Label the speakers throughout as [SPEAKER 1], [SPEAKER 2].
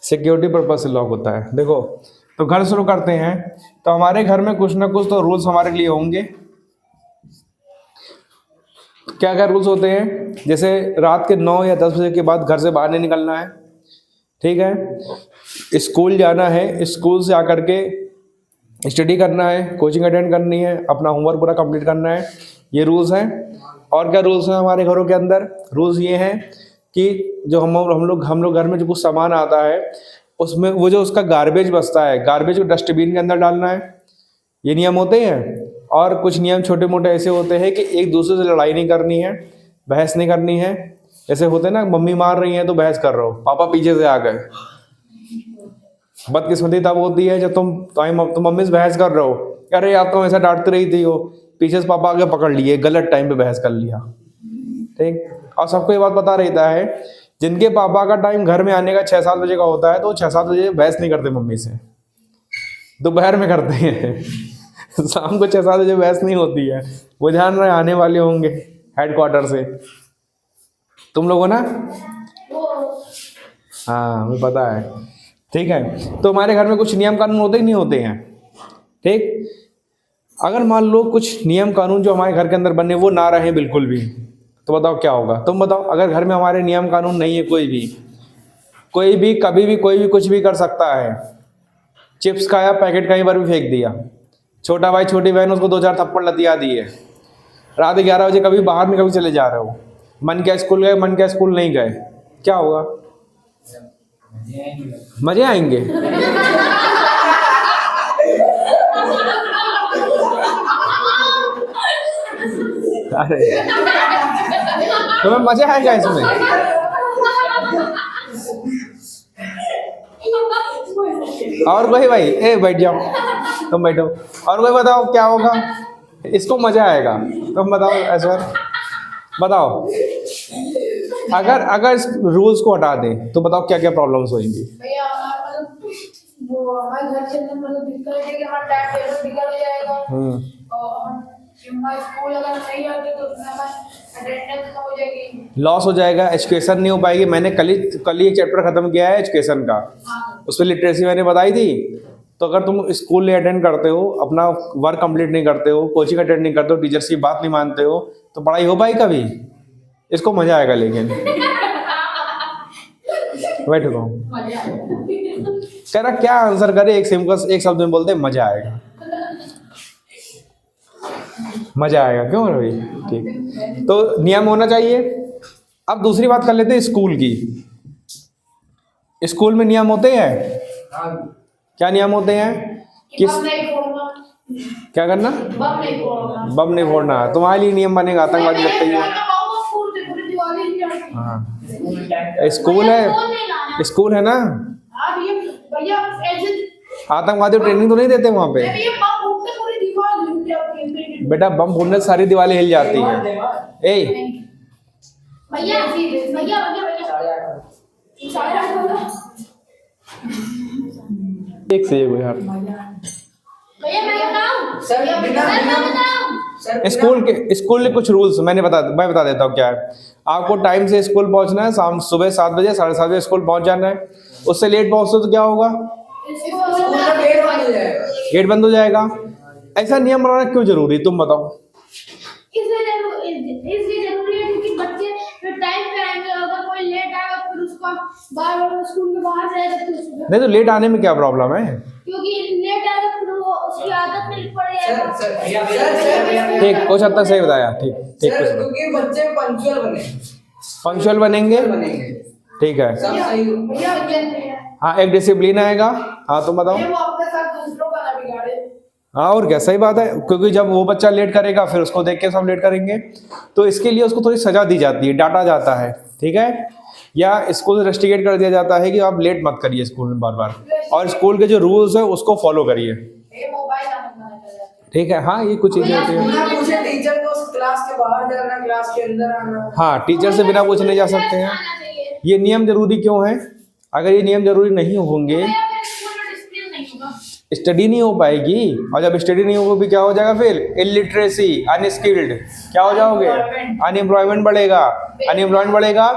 [SPEAKER 1] Security purpose से lock होता है। देखो, तो घर शुरू करते हैं, तो हमारे घर में कुछ ना कुछ तो रूल्स हमारे लिए होंगे। क्या क्या रूल्स होते हैं? जैसे रात के 9 या 10 बजे के बाद घर से बाहर नहीं निकलना है, ठीक है। स्कूल जाना है, स्कूल से आकर के स्टडी करना है, कोचिंग अटेंड करनी है, अपना होमवर्क पूरा कंप्लीट करना है, ये रूल्स हैं। और क्या रूल्स हैं हमारे घरों के अंदर? रूल्स ये हैं कि जो हम लोग घर में जो कुछ सामान आता है, उसमें वो जो उसका गार्बेज बचता है, गार्बेज को डस्टबिन के अंदर डालना है, ये नियम होते हैं। और कुछ नियम छोटे मोटे ऐसे होते हैं कि एक दूसरे से लड़ाई नहीं करनी है, बहस नहीं करनी है। जैसे होते हैं ना, मम्मी मार रही है तो बहस कर रहे हो, पापा पीछे से आ गए। बदकिस्मती तब होती है जब तुम मम्मी से बहस कर रहे हो, अरे आप तो ऐसा डांटती रही थी, हो पीछे से पापा आगे पकड़ लिए, गलत टाइम पे बहस कर लिया, ठीक। और सबको ये बात पता रहता है, जिनके पापा का टाइम घर में आने का 6-7 बजे का होता है, तो 6-7 बजे बहस नहीं करते मम्मी से, दोपहर में करते हैं। शाम को 6-7 बजे बहस नहीं होती है। वो ध्यान रहे, आने वाले होंगे हेडक्वार्टर से, तुम लोगों ना, हाँ मुझे पता है, ठीक है। तो हमारे घर में कुछ नियम कानून होते ही नहीं होते हैं, ठीक। अगर मान लो कुछ नियम कानून जो हमारे घर के अंदर बने वो ना रहे बिल्कुल भी, तो बताओ क्या होगा? तुम बताओ। अगर घर में हमारे नियम कानून नहीं है, कोई भी कभी भी कोई भी कुछ भी कर सकता है। चिप्स खाया, पैकेट कहीं पर भी फेंक दिया, छोटा भाई छोटी बहन उसको 2-4 थप्पड़ लतिया दिए, रात 11 बजे कभी बाहर निकल चले जा रहे हो, मन क्या स्कूल गए, मन क्या स्कूल नहीं गए, क्या होगा? मजे आएंगे। अरे तुम्हें मजा आएगा इसमें? और कोई भाई, ए बैठ जाओ, तुम बैठो। और कोई बताओ क्या होगा? इसको मजा आएगा, तुम बताओ ऐश्वर्य, बताओ। अगर इस रूल्स को हटा दें तो बताओ क्या क्या प्रॉब्लम्स होंगी?
[SPEAKER 2] वो हमारे घर चलने में मतलब दिक्कत है कि हमारा टाइम टेबल बिगड़ जाएगा, और स्कूल अगर नहीं आते तो हमारा अटेंडेंस कम हो जाएगी,
[SPEAKER 1] लॉस हो जाएगा, एजुकेशन नहीं हो पाएगी। मैंने कल ही एक चैप्टर खत्म किया है एजुकेशन का, उसमें लिटरेसी मैंने बताई थी। तो अगर तुम स्कूल नहीं अटेंड करते हो, अपना वर्क कंप्लीट नहीं करते हो, कोचिंग अटेंड नहीं करते हो, टीचर्स की बात नहीं मानते हो, तो पढ़ाई हो पाई कभी? इसको मजा आएगा लेकिन। बैठो कह रहा क्या आंसर करे, एक शब्द में बोलते मजा आएगा। मजा आएगा, क्यों रवि? ठीक, तो नियम होना चाहिए। अब दूसरी बात कर लेते हैं स्कूल की। स्कूल में नियम होते हैं, क्या नियम होते हैं? किस क्या करना? बम नहीं फोड़ना। तुम्हारे लिए नियम बनेगा, आतंकवादी लगते ही है। हाँ, स्कूल है ना, आतंकवादी ट्रेनिंग तो नहीं देते वहाँ पे बेटा। बम फोड़ने से सारी दीवारें हिल जाती हैं। ए एक से एक यार, स्कूल के कुछ रूल्स मैं बता देता हूँ क्या है। आपको टाइम से स्कूल पहुंचना है, सुबह 7 बजे 7:30 बजे स्कूल पहुंच जाना है। उससे लेट पहुंचते तो क्या होगा? गेट बंद हो जाएगा। ऐसा नियम बनाना क्यों जरूरी, तुम बताओ?
[SPEAKER 2] इसलिए जरूरी है क्योंकि बच्चे फिर टाइम पे आएंगे, अगर कोई लेट आएगा फिर उसका बार-बार स्कूल के बाहर जाएगा तो
[SPEAKER 1] नहीं, तो लेट आने में क्या प्रॉब्लम है?
[SPEAKER 2] क्योंकि लेट आएगा फिर वो उसकी आदत में पड़ जाएगा।
[SPEAKER 1] ठीक, कुछ हद तक सही बताया। ठीक,
[SPEAKER 3] क्योंकि बच्चे
[SPEAKER 1] पंक्चुअल बनेंगे, ठीक है। हाँ, एक डिसिप्लिन आएगा। हाँ तुम बताओ।
[SPEAKER 2] वो अपने साथ दूसरों का ना बिगाड़े।
[SPEAKER 1] हाँ और क्या, सही बात है। क्योंकि जब वो बच्चा लेट करेगा फिर उसको देख के सब लेट करेंगे, तो इसके लिए उसको थोड़ी सजा दी जाती है, डांटा जाता है, ठीक है। या स्कूल से रस्टिकेट कर दिया जाता है कि आप लेट मत करिए स्कूल में बार बार, और स्कूल के जो रूल्स है उसको फॉलो करिए, ठीक है। हाँ, ये कुछ चीजें होती है।
[SPEAKER 3] टीचर को क्लास के बाहर जाना, क्लास के अंदर आना।
[SPEAKER 1] हाँ, टीचर से बिना पूछे नहीं जा सकते हैं। ये नियम जरूरी क्यों है? अगर ये नियम जरूरी नहीं होंगे, स्टडी नहीं हो पाएगी, और जब स्टडी नहीं होगी क्या हो जाएगा फिर? इलिटरेसी, अनस्किल्ड, क्या हो जाओगे? अनएम्प्लॉयमेंट बढ़ेगा, अनएम्प्लॉयमेंट बढ़ेगा,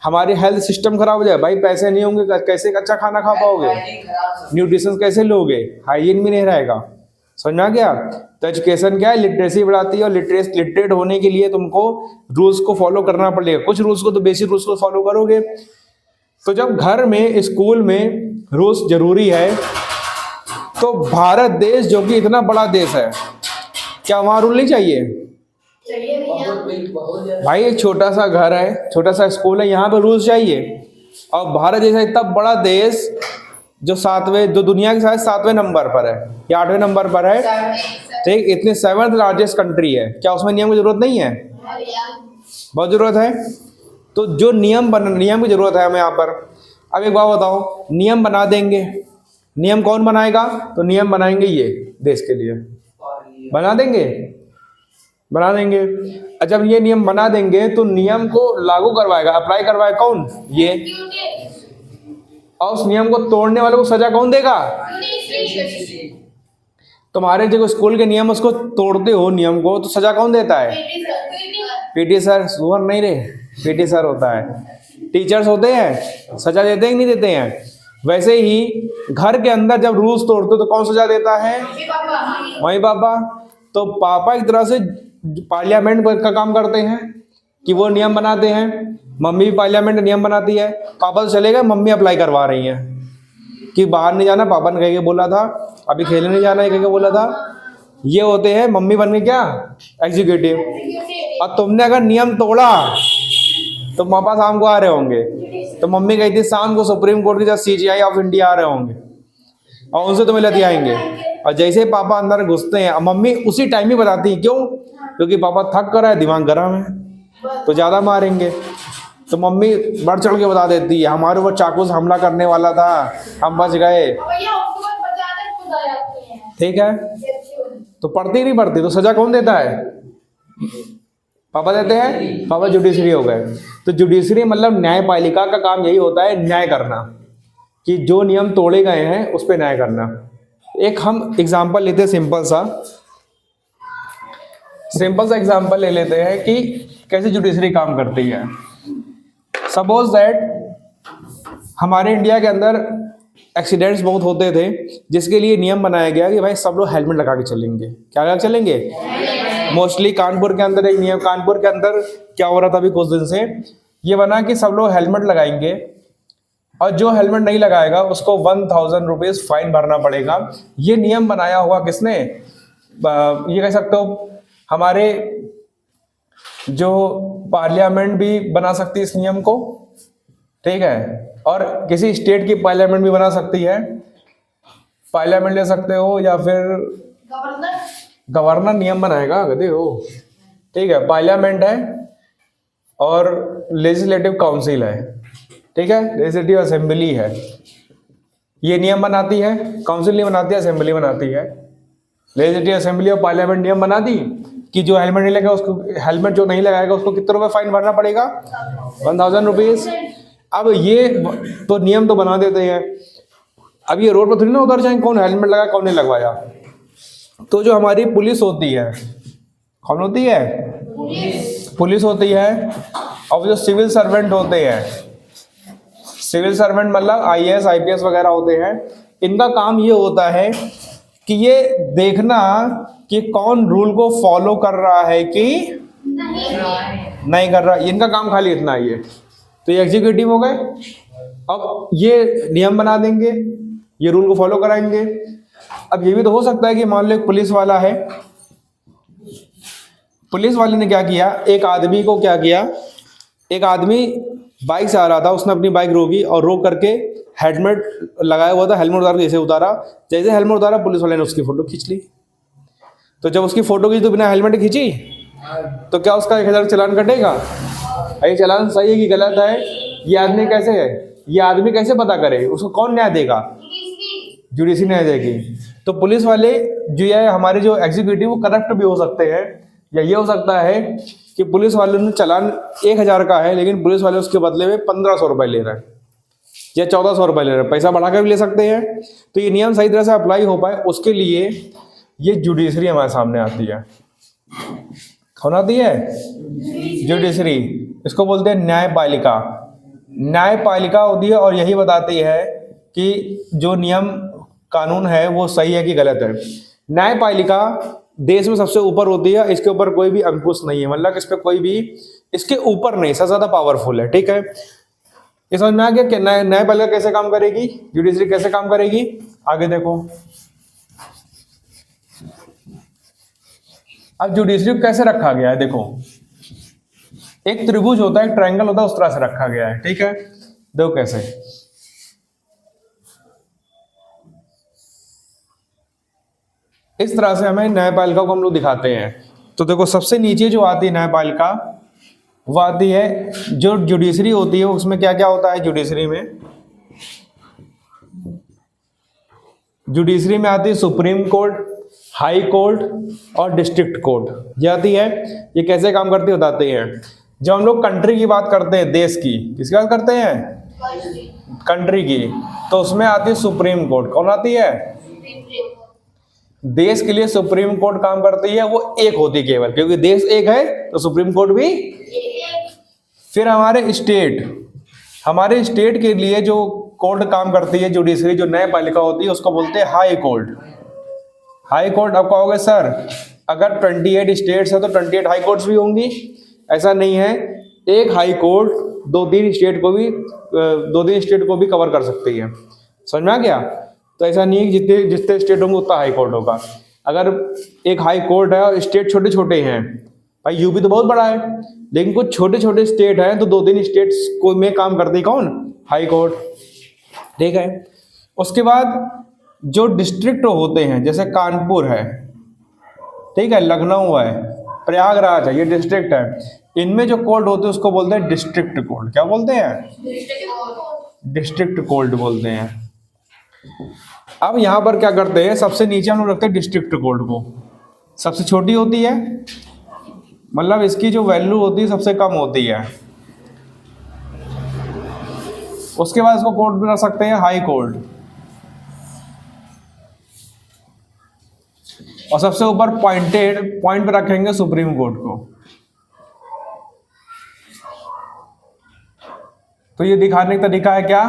[SPEAKER 1] हमारी हेल्थ सिस्टम खराब हो जाएगा। भाई पैसे नहीं होंगे कैसे अच्छा खाना खा पाओगे? न्यूट्रिशन कैसे लोगे? हाइजीन भी नहीं रहेगा। समझ में आ गया? तो एजुकेशन क्या है? लिटरेसी बढ़ाती है, और लिटरेट होने के लिए तुमको रूल्स को फॉलो करना पड़ेगा। कुछ रूल्स को तो बेसिक रूल्स को फॉलो करोगे। तो जब घर में, स्कूल में रूल्स जरूरी है, तो भारत देश जो कि इतना बड़ा देश है, क्या वहाँ रूल नहीं चाहिए?
[SPEAKER 2] चाहिए नहीं है।
[SPEAKER 1] भाई एक छोटा सा घर है, छोटा सा स्कूल है, यहाँ पे रूल्स चाहिए। और भारत जैसा इतना बड़ा देश जो दुनिया के शायद 7वें नंबर पर है या 8वें नंबर पर है, ठीक, इतने 7th लार्जेस्ट कंट्री है, क्या उसमें नियम की जरूरत नहीं है? बहुत जरूरत है। तो जो नियम की जरूरत है हमें यहाँ पर। अब एक बात बताओ, नियम बना देंगे, नियम कौन बनाएगा? तो नियम बनाएंगे ये देश के लिए, बना देंगे। जब ये नियम बना देंगे तो नियम को लागू करवाएगा, अप्लाई करवाएगा कौन? ये। और उस नियम को तोड़ने वालों को सजा कौन देगा? तुम्हारे जो स्कूल के नियम उसको तोड़ते हो नियम को, तो सजा कौन देता है? PT sir. सुअर नहीं रे, पीटी सर होता है। टीचर्स होते हैं, सजा देते हैं कि नहीं देते हैं? वैसे ही घर के अंदर जब रूल्स तोड़ते हो तो कौन सजा देता है? वही पापा। तो पापा एक तरह से पार्लियामेंट का काम करते हैं कि वो नियम बनाते हैं। मम्मी भी पार्लियामेंट नियम बनाती है। पापा तो चले गए, मम्मी अप्लाई करवा रही हैं कि बाहर नहीं जाना, पापा ने कह के बोला था, अभी खेलने नहीं जाना है कह के बोला था। ये होते हैं मम्मी बन के क्या? एग्जीक्यूटिव। और तुमने अगर नियम तोड़ा तो पापा शाम को आ रहे होंगे, तो मम्मी कहती है शाम को सुप्रीम कोर्ट के जस्ट CJI ऑफ इंडिया आ रहे होंगे और उनसे तुम्हें लती आएंगे। और जैसे पापा अंदर घुसते हैं, मम्मी उसी टाइम ही बताती है, क्यों? क्योंकि पापा थक कर है, दिमाग गर्म है, तो ज़्यादा मारेंगे। तो मम्मी बढ़ चढ़ के बता देती है, हमारे ऊपर चाकू से हमला करने वाला था, हम बच गए। ठीक है, तो पढ़ती नहीं पढ़ती, तो सजा कौन देता है? पापा देते हैं। पापा जुडिशरी हो गए। तो जुडिशरी मतलब न्यायपालिका का काम यही होता है, न्याय करना, कि जो नियम तोड़े गए हैं उस पर न्याय करना। एक हम एग्जाम्पल लेते हैं, सिंपल सा एग्जाम्पल ले लेते हैं कि कैसे जुडिशरी काम करती है। सपोज दैट हमारे इंडिया के अंदर एक्सीडेंट्स बहुत होते थे, जिसके लिए नियम बनाया गया कि भाई सब लोग हेलमेट लगा के चलेंगे। क्या लगा के चलेंगे? मोस्टली कानपुर के अंदर एक नियम, कानपुर के अंदर क्या हो रहा था अभी कुछ दिन से, ये बना कि सब लोग हेलमेट लगाएंगे, और जो हेलमेट नहीं लगाएगा उसको 1000 रुपीज़ फाइन भरना पड़ेगा। ये नियम बनाया हुआ किसने? ये कह सकते हो हमारे जो पार्लियामेंट भी बना सकती है इस नियम को, ठीक है, और किसी स्टेट की पार्लियामेंट भी बना सकती है। पार्लियामेंट ले सकते हो या फिर गवर्नर नियम बनाएगा, कहते हो, ठीक है। पार्लियामेंट है और लेजिस्लेटिव काउंसिल है, ठीक है, लेजिस्लेटिव असेंबली है, ये नियम बनाती है। काउंसिल नहीं बनाती है, असेंबली बनाती है। लेजिस्लेटिव असेंबली और पार्लियामेंट नियम बना दी कि जो हेलमेट नहीं लगाएगा उसको, हेलमेट जो नहीं लगाएगा उसको कितने रुपए फाइन भरना पड़ेगा? 1000 रुपीज़। अब ये तो नियम तो बना देते हैं, अब ये रोड पर थोड़ी ना उतर जाएंगे कौन हेलमेट लगाया कौन नहीं लगवाया। तो जो हमारी पुलिस होती है, कौन होती है? पुलिस होती है। और जो सिविल सर्वेंट होते हैं, सिविल सर्वेंट मतलब IAS IPS वगैरह होते हैं, इनका काम ये होता है कि ये देखना कि कौन रूल को फॉलो कर रहा है कि नहीं कर रहा। इनका काम खाली इतना ही है। तो ये एग्जीक्यूटिव हो गए। अब ये नियम बना देंगे, ये रूल को फॉलो कराएंगे। अब ये भी तो हो सकता है कि मान लो एक पुलिस वाला है, पुलिस वाले ने क्या किया, एक आदमी को क्या किया, एक आदमी बाइक से आ रहा था, उसने अपनी बाइक रोकी और रोक करके हेलमेट लगाया हुआ था, हेलमेट उतार के जैसे उतारा, जैसे हेलमेट उतारा पुलिस वाले ने उसकी फ़ोटो खींच ली। तो जब उसकी फ़ोटो खींची तो बिना हेलमेट खींची, तो क्या उसका 1000 चालान कटेगा? ये चालान सही है कि गलत है, ये आदमी कैसे है, ये आदमी कैसे पता करे? उसको कौन न्याय देगा? जुडिशरी न्याय देगी। तो पुलिस वाले जो है हमारे जो एग्जीक्यूटिव, वो करप्ट भी हो सकते हैं, या ये हो सकता है कि पुलिस वालों ने चालान 1000 का है, लेकिन पुलिस वाले उसके बदले में 1500 रुपये ले रहे हैं। या 1400 रुपये ले रहे हैं, पैसा बढ़ा कर भी ले सकते हैं। तो ये नियम सही तरह से अप्लाई हो पाए उसके लिए ये जुडिशरी हमारे सामने आती है। कौन आती है? जुडिशरी। इसको बोलते हैं न्यायपालिका। न्यायपालिका होती है और यही बताती है कि जो नियम कानून है वो सही है कि गलत है। न्यायपालिका देश में सबसे ऊपर होती है, इसके ऊपर कोई भी अंकुश नहीं है, मतलब इस पे कोई भी इसके ऊपर नहीं, सबसे ज्यादा पावरफुल है। ठीक है, ये समझ में आ गया कि न्यायपालिका कैसे काम करेगी, जुडिशरी कैसे काम करेगी। आगे देखो, अब जुडिशरी को कैसे रखा गया है। देखो, एक त्रिभुज होता है, एक ट्रायंगल होता है, उस तरह से रखा गया है। ठीक है, देखो कैसे, इस तरह से हमें न्यायपालिका को हम लोग दिखाते हैं। तो देखो, सबसे नीचे जो आती है न्यायपालिका वो आती है, जो जुडिशरी होती है उसमें क्या क्या होता है। जुडिशरी में आती है सुप्रीम कोर्ट, हाई कोर्ट और डिस्ट्रिक्ट कोर्ट, ये आती है। ये कैसे काम करती है बताते हैं। जब हम लोग कंट्री की बात करते हैं, देश की, किसकी बात करते हैं? कंट्री की, तो उसमें आती है सुप्रीम कोर्ट। कौन आती है? देश के लिए सुप्रीम कोर्ट काम करती है, वो एक होती है केवल, क्योंकि देश एक है तो सुप्रीम कोर्ट भी। फिर हमारे स्टेट के लिए जो कोर्ट काम करती है, जुडिशरी जो न्यायपालिका होती है, उसको बोलते हैं हाई कोर्ट। हाई कोर्ट, आप कहोगे सर अगर 28 स्टेट्स है तो 28 हाई कोर्ट्स भी होंगी? ऐसा नहीं है, एक हाई कोर्ट 2-3 स्टेट को भी कवर कर सकती है। समझ में आ गया? तो ऐसा नहीं है कि जितने स्टेट होंगे उतना हाई कोर्ट होगा। अगर एक हाई कोर्ट है और स्टेट छोटे छोटे हैं, भाई यूपी तो बहुत बड़ा है, लेकिन कुछ छोटे छोटे स्टेट हैं, तो 2-3 स्टेट्स को में काम करती है कौन? High court. ठीक है, उसके बाद जो डिस्ट्रिक्ट होते हैं, जैसे कानपुर है, ठीक है, लखनऊ है, प्रयागराज है, ये डिस्ट्रिक्ट है। इनमें जो कोर्ट होते हैं उसको बोलते हैं डिस्ट्रिक्ट कोर्ट। क्या बोलते हैं? डिस्ट्रिक्ट कोर्ट बोलते हैं। अब यहां पर क्या करते हैं, सबसे नीचे हम लोग रखते हैं डिस्ट्रिक्ट कोर्ट को, सबसे छोटी होती है, मतलब इसकी जो वैल्यू होती है सबसे कम होती है। उसके बाद इसको कोर्ट में रख सकते हैं हाई कोर्ट, और सबसे ऊपर पॉइंट पे रखेंगे सुप्रीम कोर्ट को। तो ये दिखाने का तरीका है क्या,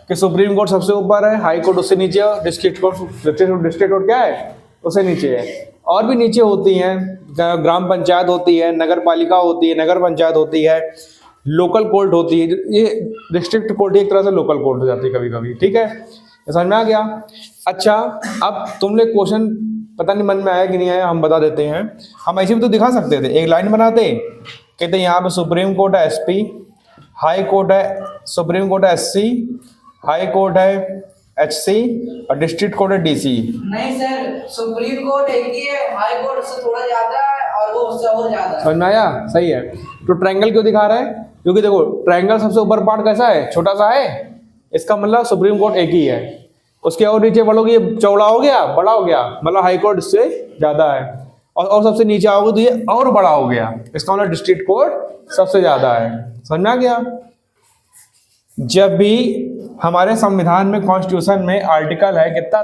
[SPEAKER 1] कि सुप्रीम कोर्ट सबसे ऊपर है, हाई कोर्ट उससे नीचे है, डिस्ट्रिक्ट कोर्ट क्या है? उससे नीचे है। और भी नीचे होती हैं, ग्राम पंचायत होती है, नगर पालिका होती है, नगर पंचायत होती है, लोकल कोर्ट होती है। ये डिस्ट्रिक्ट कोर्ट एक तरह से लोकल कोर्ट हो जाती है कभी कभी। ठीक है, समझ में आ गया? अच्छा, अब तुमने क्वेश्चन पता नहीं मन में आया कि नहीं आया, हम बता देते हैं। हम ऐसे भी तो दिखा सकते थे, एक लाइन बनाते, कहते यहाँ पे सुप्रीम कोर्ट है SP, हाई कोर्ट है, सुप्रीम कोर्ट है SC, हाई कोर्ट है HC और डिस्ट्रिक्ट कोर्ट है DC।
[SPEAKER 3] नहीं सर, सुप्रीम कोर्ट एक ही है, हाई कोर्ट उससे थोड़ा ज्यादा है और वो उससे और ज्यादा है।
[SPEAKER 1] समझ में आया? सही है। तो ट्रायंगल क्यों दिखा रहा है? क्योंकि देखो, ट्रायंगल सबसे ऊपर पार्ट कैसा है? छोटा सा है, इसका मतलब सुप्रीम कोर्ट एक ही है। उसके और नीचे बढ़ोगे, ये चौड़ा हो गया, बड़ा हो गया, मतलब हाई कोर्ट इससे ज्यादा है। और सबसे नीचे आओगे तो ये और बड़ा हो गया, इसका मतलब डिस्ट्रिक्ट कोर्ट सबसे ज्यादा है। समझ में आ गया? जब भी हमारे संविधान में, कॉन्स्टिट्यूशन में आर्टिकल है कितना?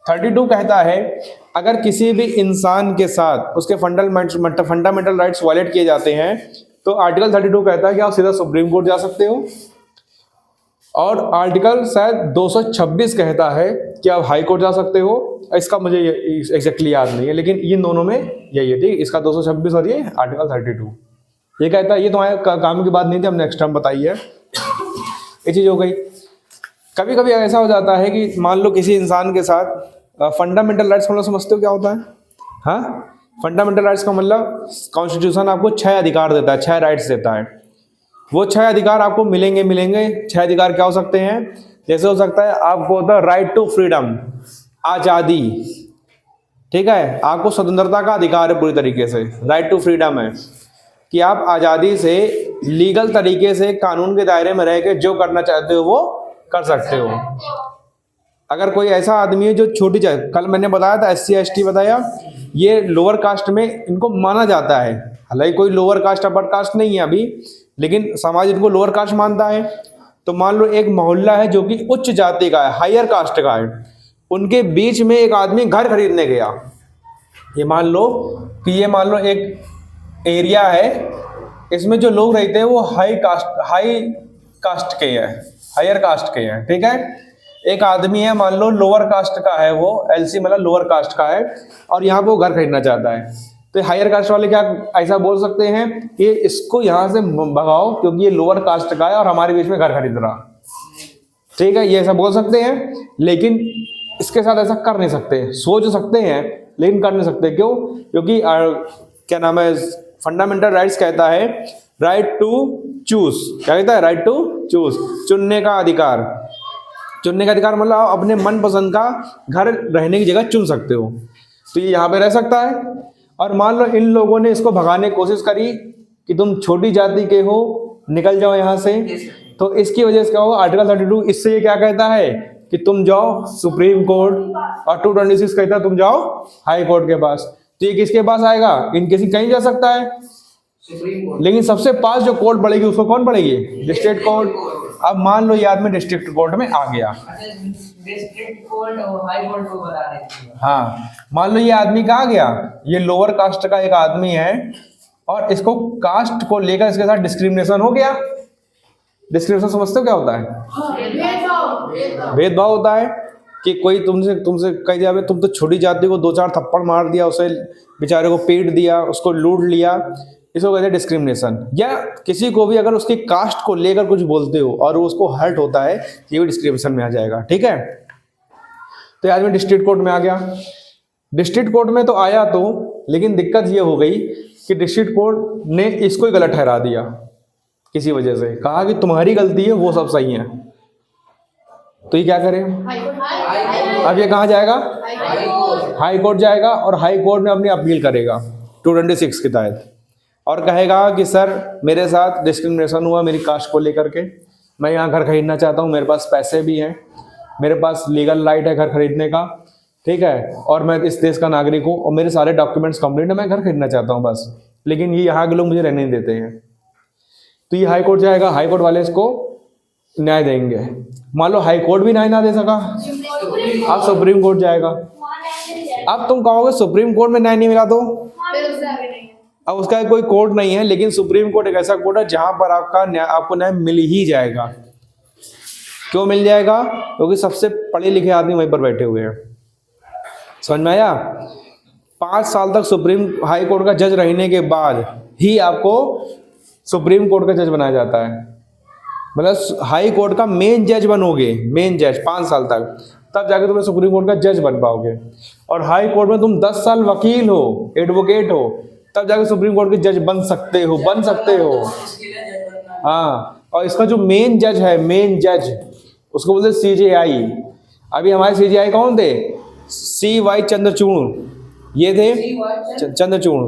[SPEAKER 1] 32 कहता है अगर किसी भी इंसान के साथ उसके फंडामेंटल राइट्स वायलेट किए जाते हैं तो आर्टिकल 32 कहता है कि आप सीधा सुप्रीम कोर्ट जा सकते हो। और आर्टिकल शायद 226 कहता है कि आप हाई कोर्ट जा सकते हो। इसका मुझे एग्जैक्टली याद नहीं है, लेकिन इन दोनों में यही है। ठीक, इसका 226 और ये आर्टिकल 32 ये कहता है। ये तुम्हारे काम की बात नहीं थी, हमने नेक्स्ट टाइम बताई है। ये चीज़ हो गई। कभी कभी ऐसा हो जाता है कि मान लो किसी इंसान के साथ फंडामेंटल राइट्स, मतलब समझते हो क्या होता है? हाँ, फंडामेंटल राइट्स का मतलब कॉन्स्टिट्यूशन आपको 6 अधिकार देता है, 6 राइट्स देता है। वो 6 अधिकार आपको मिलेंगे। 6 अधिकार क्या हो सकते हैं? जैसे हो सकता है आपको होता है राइट टू फ्रीडम, आज़ादी। ठीक है, आपको स्वतंत्रता का अधिकार है पूरी तरीके से, राइट टू फ्रीडम है कि आप आज़ादी से लीगल तरीके से कानून के दायरे में रह के जो करना चाहते हो वो कर सकते हो। अगर कोई ऐसा आदमी है जो छोटी जात, कल मैंने बताया था SC ST बताया, ये लोअर कास्ट में इनको माना जाता है। हालांकि कोई लोअर कास्ट अपर कास्ट नहीं है अभी, लेकिन समाज इनको लोअर कास्ट मानता है। तो मान लो एक मोहल्ला है जो कि उच्च जाति का है, हायर कास्ट का है, उनके बीच में एक आदमी घर खरीदने गया। ये मान लो कि एक एरिया है, इसमें जो लोग रहते हैं वो हाई कास्ट के हैं, हायर कास्ट के हैं, ठीक है। एक आदमी है मान लो लोअर कास्ट का है, वो एलसी मतलब लोअर कास्ट का है, और यहाँ पे वो घर खरीदना चाहता है। तो हायर कास्ट वाले क्या ऐसा बोल सकते हैं कि इसको यहाँ से भगाओ क्योंकि ये लोअर कास्ट का है और हमारे बीच में घर खरीद रहा, ठीक है, ये ऐसा बोल सकते हैं। लेकिन इसके साथ ऐसा कर नहीं सकते, सोच सकते हैं लेकिन कर नहीं सकते। क्यों? क्योंकि क्या नाम है, फंडामेंटल राइट्स कहता है राइट टू चूज। क्या कहता है? राइट टू चूज, चुनने का अधिकार। चुनने का अधिकार मतलब आप अपने मनपसंद का घर रहने की जगह चुन सकते हो। तो ये यहाँ पे रह सकता है। और मान लो इन लोगों ने इसको भगाने की कोशिश करी कि तुम छोटी जाति के हो, निकल जाओ यहाँ से। तो इसकी वजह से क्या होगा, आर्टिकल 32 इससे ये क्या कहता है कि तुम जाओ सुप्रीम कोर्ट, और 226 कहता है तुम जाओ हाई कोर्ट के पास। तो ये किसके पास आएगा? इन किसी कहीं जा सकता है,
[SPEAKER 3] सुप्रीम कोर्ट।
[SPEAKER 1] लेकिन सबसे पास जो कोर्ट पड़ेगी उसको कौन पड़ेगी? District court. अब मान लो ये आदमी डिस्ट्रिक्ट कोर्ट में आ गया।
[SPEAKER 3] डिस्ट्रिक्ट कोर्ट और हाई कोर्ट को बता देती है।
[SPEAKER 1] हाँ, मान लो ये आदमी कहाँ गया, ये लोअर कास्ट का एक आदमी है और इसको कास्ट को लेकर इसके साथ डिस्क्रिमिनेशन हो गया। डिस्क्रिमिनेशन समझते हो क्या होता है? भेदभाव होता है कि कोई तुमसे कह दिया तुम तो छोटी जाति को 2-4 थप्पड़ मार दिया, उसे बेचारे को पीट दिया, उसको लूट लिया, इसको कहते हैं डिस्क्रिमिनेशन। या किसी को भी अगर उसकी कास्ट को लेकर कुछ बोलते हो और वो उसको हर्ट होता है, ये भी डिस्क्रिमिनेशन में आ जाएगा, ठीक है। तो आदमी डिस्ट्रिक्ट कोर्ट में आ गया। डिस्ट्रिक्ट कोर्ट में तो आया तो, लेकिन दिक्कत ये हो गई कि डिस्ट्रिक्ट कोर्ट ने इसको ही गलत ठहरा दिया किसी वजह से, कहा कि तुम्हारी गलती है, वो सब सही है। तो ये क्या करें? अब ये कहाँ जाएगा? हाई कोर्ट जाएगा, और हाई कोर्ट में अपनी अपील करेगा 226 के तहत, और कहेगा कि सर मेरे साथ डिस्क्रिमिनेशन हुआ मेरी कास्ट को लेकर के, मैं यहाँ घर खरीदना चाहता हूँ, मेरे पास पैसे भी हैं, मेरे पास लीगल राइट है घर खरीदने का, ठीक है, और मैं इस देश का नागरिक हूँ और मेरे सारे डॉक्यूमेंट्स कंप्लीट है, मैं घर खरीदना चाहता हूँ बस, लेकिन ये यहाँ के लोग मुझे रहने नहीं देते हैं। तो ये हाई कोर्ट जाएगा, हाई कोर्ट वाले इसको न्याय देंगे। मान लो हाई कोर्ट भी न्याय ना दे सका, अब सुप्रीम कोर्ट जाएगा। अब तुम कहोगे सुप्रीम कोर्ट में न्याय नहीं मिला तो? अब उसका कोई कोर्ट नहीं है, लेकिन सुप्रीम कोर्ट एक ऐसा कोर्ट है जहां पर आपको न्याय मिल ही जाएगा। क्यों मिल जाएगा? क्योंकि सबसे पढ़े लिखे आदमी वहीं पर बैठे हुए हैं। समझ में आया? 5 साल तक सुप्रीम हाई कोर्ट का जज रहने के बाद ही आपको सुप्रीम कोर्ट का जज बनाया जाता है। मतलब हाई कोर्ट का मेन जज बनोगे, मेन जज 5 साल तक, तब जाके तुम्हें सुप्रीम कोर्ट का जज बन पाओगे। और हाई कोर्ट में तुम 10 साल वकील हो, एडवोकेट हो, तब जाके सुप्रीम कोर्ट के जज बन सकते हो। हाँ, और इसका जो मेन जज है, मेन जज, उसको बोलते CJI। अभी हमारे CJI कौन थे? CY चंद्रचूड़, ये थे चंद्रचूड़।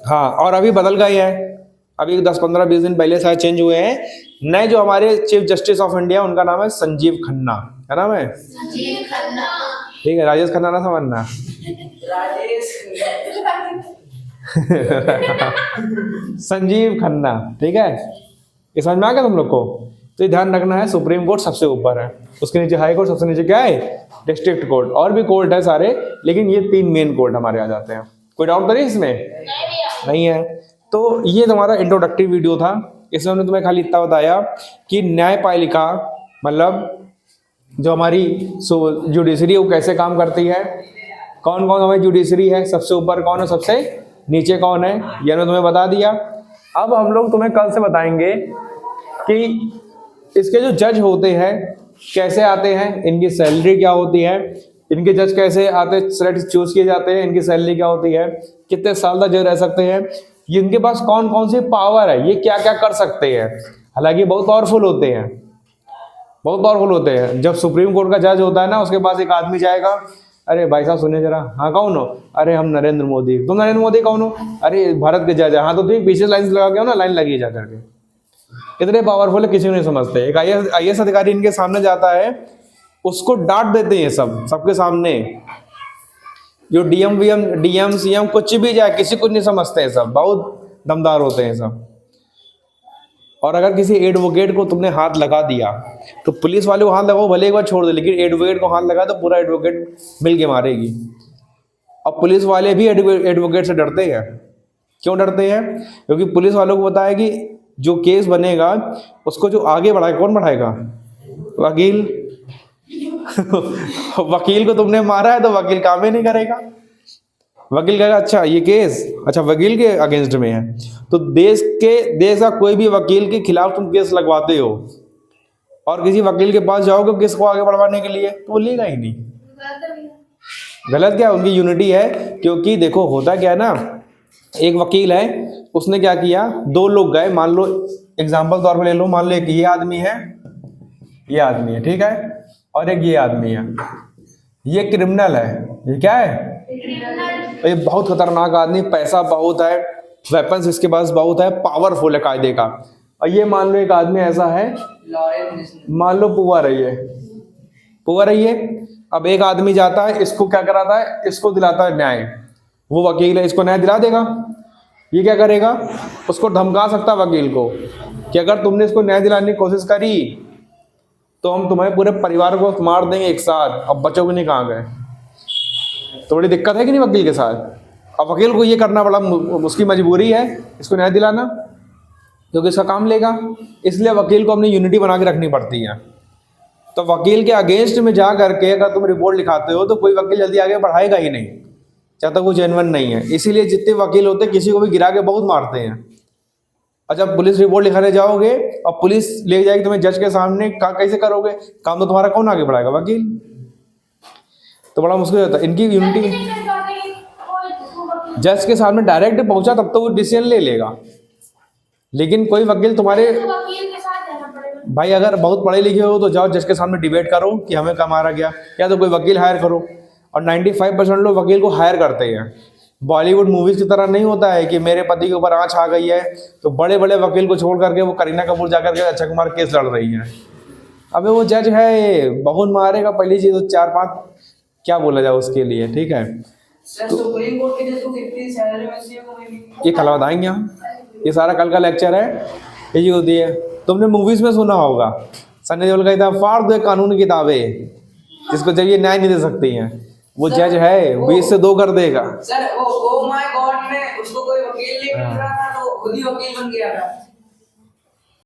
[SPEAKER 1] हाँ, और अभी बदल गए हैं, अभी 10-15-20 दिन पहले शायद चेंज हुए हैं। नए जो हमारे चीफ जस्टिस ऑफ इंडिया, उनका नाम है संजीव खन्ना। क्या नाम है? संजीव खन्ना। ठीक है, राजेश खन्ना ना समझना। संजीव खन्ना, ठीक है, ये समझ में आ गया तुम लोग को? तो ये ध्यान रखना है, सुप्रीम कोर्ट सबसे ऊपर है, उसके नीचे हाई कोर्ट, सबसे नीचे क्या है? District court. और भी कोर्ट है सारे, लेकिन ये 3 मेन कोर्ट हमारे आ जाते हैं। कोई डाउट तो नहीं इसमें? नहीं है। तो ये तुम्हारा इंट्रोडक्टिव वीडियो था। इसमें हमने तुम्हें खाली इतना बताया कि न्यायपालिका मतलब जो हमारी जुडिशरी वो कैसे काम करती है, कौन कौन हमारी जुडिशरी है, सबसे ऊपर कौन है, सबसे नीचे कौन है, ये हमने तुम्हें बता दिया। अब हम लोग तुम्हें कल से बताएंगे कि इसके जो जज होते हैं कैसे आते हैं, इनकी सैलरी क्या होती है, इनके जज कैसे आते सेलेक्ट चूज किए जाते हैं, इनकी सैलरी क्या होती है, कितने साल तक जज रह सकते हैं, ये इनके पास कौन कौन सी पावर है, ये क्या क्या कर सकते हैं। हालांकि बहुत पावरफुल होते हैं, बहुत पावरफुल होते हैं। जब सुप्रीम कोर्ट का जज होता है ना, उसके पास एक आदमी जाएगा, अरे भाई साहब सुनिए जरा। हाँ, कौन हो? अरे हम नरेंद्र मोदी। तुम नरेंद्र मोदी कौन हो? अरे भारत के जज है। हाँ तो ठीक, पीछे लाइन लगा के हो ना, लाइन लगी जा करके। इतने पावरफुल है, किसी को नहीं समझते। एक IAS अधिकारी इनके सामने जाता है, उसको डांट देते हैं सबके सामने। जो DM CM कुछ भी जाए, किसी को नहीं समझते हैं, सब बहुत दमदार होते हैं सब। और अगर किसी एडवोकेट को तुमने हाथ लगा दिया तो पुलिस वाले को हाथ लगाओ भले एक बार छोड़ दो, लेकिन एडवोकेट को हाथ लगा तो पूरा एडवोकेट मिल के मारेगी। अब पुलिस वाले भी एडवोकेट से डरते हैं। क्यों डरते हैं? क्योंकि पुलिस वालों को पता है कि जो केस बनेगा उसको जो आगे बढ़ाएगा कौन बढ़ाएगा? वकील। वकील को तुमने मारा है तो वकील काम ही नहीं करेगा। वकील कहेगा अच्छा ये केस अच्छा वकील के अगेंस्ट में है, तो देश का कोई भी वकील के खिलाफ तुम केस लगवाते हो और किसी वकील के पास जाओगे केस को आगे बढ़वाने के लिए तो वो लेगा ही नहीं। गलत क्या? उनकी यूनिटी है। क्योंकि देखो होता क्या है ना, एक वकील है उसने क्या किया, दो लोग गए, मान लो एग्जाम्पल तौर पर ले लो, मान लो एक ये आदमी है ठीक है, और एक ये आदमी है, ये क्रिमिनल है, ये क्या है? ये बहुत खतरनाक आदमी, पैसा बहुत है, वेपन्स इसके पास बहुत है, पावरफुल है कायदे का। और ये मान लो एक आदमी ऐसा है, मान लो पुअर है ये। अब एक आदमी जाता है, इसको क्या कराता है, इसको दिलाता है न्याय। वो वकील है, इसको न्याय दिला देगा। ये क्या करेगा, उसको धमका सकता है वकील को कि अगर तुमने इसको न्याय दिलाने की कोशिश करी तो हम तुम्हारे पूरे परिवार को मार देंगे एक साथ, अब बचोगे नहीं कहाँ गए। तो बड़ी दिक्कत है कि नहीं वकील के साथ। अब वकील को ये करना बड़ा उसकी मजबूरी है इसको न्याय दिलाना, क्योंकि इसका काम लेगा। इसलिए वकील को अपनी यूनिटी बना के रखनी पड़ती है। तो वकील के अगेंस्ट में जा करके अगर तुम रिपोर्ट लिखाते हो तो कोई वकील जल्दी आगे बढ़ाएगा ही नहीं जब तक वो जेन्युइन नहीं है। इसीलिए जितने वकील होते हैं किसी को भी गिरा के बहुत मारते हैं। और जब पुलिस रिपोर्ट लिखाने जाओगे और पुलिस ले जाएगी तुम्हें जज के सामने, कैसे करोगे काम? तो तुम्हारा कौन आगे बढ़ाएगा? वकील। तो बड़ा मुश्किल होता है। इनकी यूनिटी जज के सामने डायरेक्ट पहुंचा तब तो वो डिसीजन ले लेगा, लेकिन कोई वकील तुम्हारे भाई अगर बहुत पढ़े लिखे हो तो जाओ जज के सामने डिबेट करो कि हमें कम मारा गया, या तो कोई वकील हायर करो। और 95% लोग वकील को हायर करते हैं। बॉलीवुड मूवीज की तरह नहीं होता है कि मेरे पति के ऊपर आँच आ गई है तो बड़े बड़े वकील को छोड़ करके वो करीना कपूर जाकर के अक्षय कुमार केस लड़ रही है। अबे वो जज है, बहुत मारेगा पहली चीज, तो 4-5 क्या बोला जाए उसके लिए, ठीक है।
[SPEAKER 3] सुप्रीम कोर्ट के जज को कितनी सैलरी मिलती है
[SPEAKER 1] ये कल बताएंगे हम, ये सारा कल का लेक्चर है। ये होती है, तुमने मूवीज में सुना होगा सनी देओल कहता है फाड़ दो कानून की किताबें, जिसको जब ये न्याय नहीं दे सकती हैं। वो जज है 20 से 2 कर देगा।
[SPEAKER 3] सर वो ओ माय गॉड में उसको कोई वकील नहीं मिल रहा था तो खुद ही वकील बन गया था।